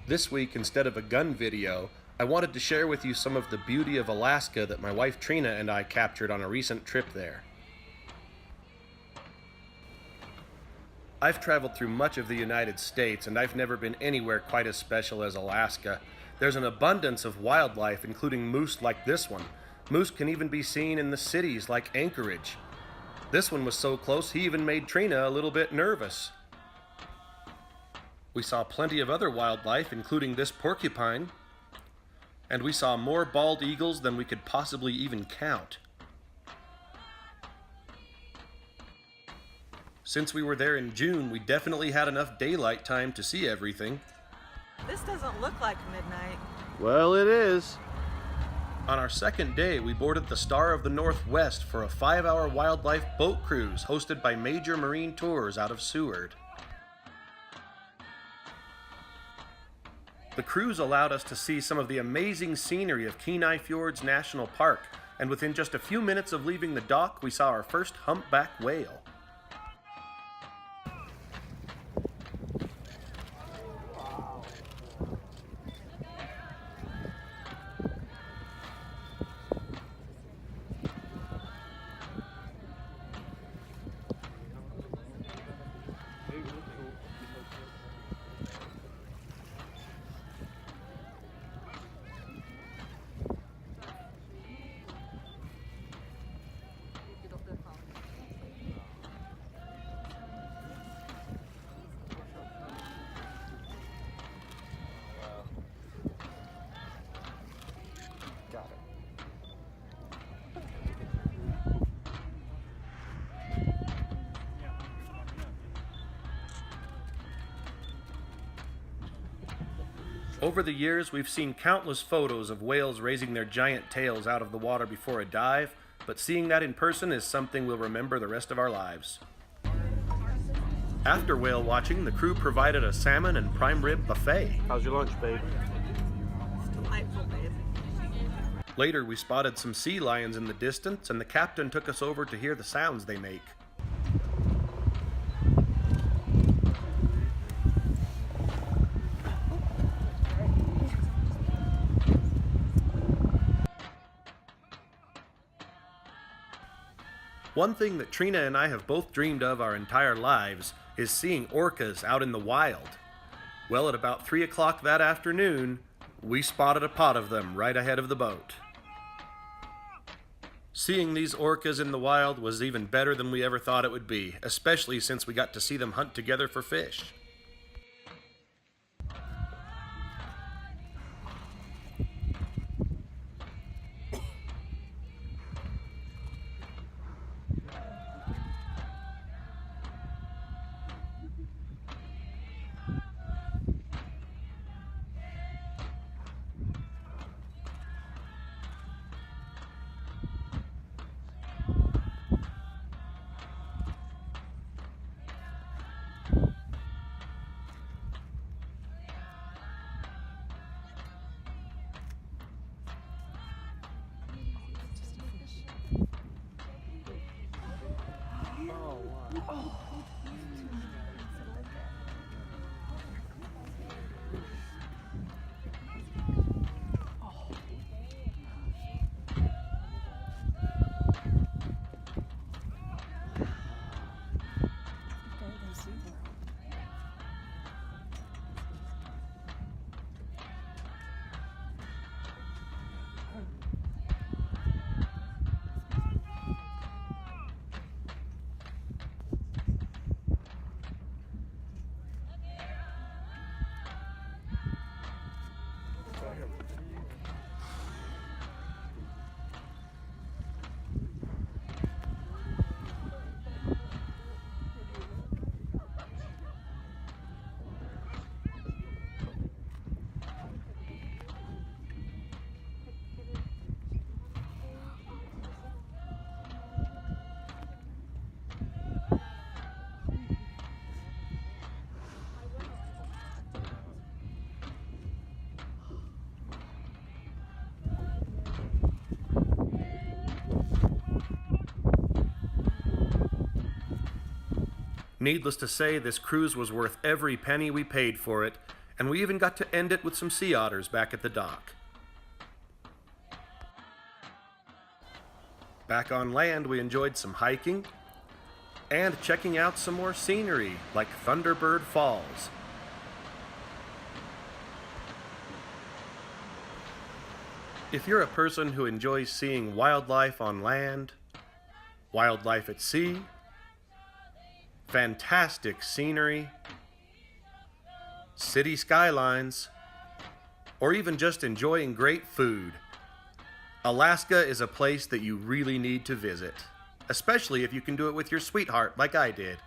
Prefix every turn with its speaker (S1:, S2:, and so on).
S1: This week, instead of a gun video, I wanted to share with you some of the beauty of Alaska that my wife Trina and I captured on a recent trip there. I've traveled through much of the United States, and I've never been anywhere quite as special as Alaska. There's an abundance of wildlife, including moose like this one. Moose can even be seen in the cities like Anchorage. This one was so close he even made Trina a little bit nervous. We saw plenty of other wildlife, including this porcupine, and we saw more bald eagles than we could possibly even count. Since we were there in June, we definitely had enough daylight time to see everything.
S2: This doesn't look like midnight.
S3: Well, it is.
S1: On our second day, we boarded the Star of the Northwest for a 5-hour wildlife boat cruise hosted by Major Marine Tours out of Seward. The cruise allowed us to see some of the amazing scenery of Kenai Fjords National Park, and within just a few minutes of leaving the dock, we saw our first humpback whale. Over the years, we've seen countless photos of whales raising their giant tails out of the water before a dive, but seeing that in person is something we'll remember the rest of our lives. After whale watching, the crew provided a salmon and prime rib buffet.
S3: How's your lunch, babe?
S2: It's delightful, babe.
S1: Later, we spotted some sea lions in the distance, and the captain took us over to hear the sounds they make. One thing that Trina and I have both dreamed of our entire lives is seeing orcas out in the wild. Well, at about 3 o'clock that afternoon, we spotted a pod of them right ahead of the boat. Seeing these orcas in the wild was even better than we ever thought it would be, especially since we got to see them hunt together for fish. Needless to say, this cruise was worth every penny we paid for it, And we even got to end it with some sea otters back at the dock. Back on land, we enjoyed some hiking and checking out some more scenery like Thunderbird Falls. If you're a person who enjoys seeing wildlife on land, wildlife at sea, fantastic scenery, city skylines, or even just enjoying great food, Alaska is a place that you really need to visit, especially if you can do it with your sweetheart like I did.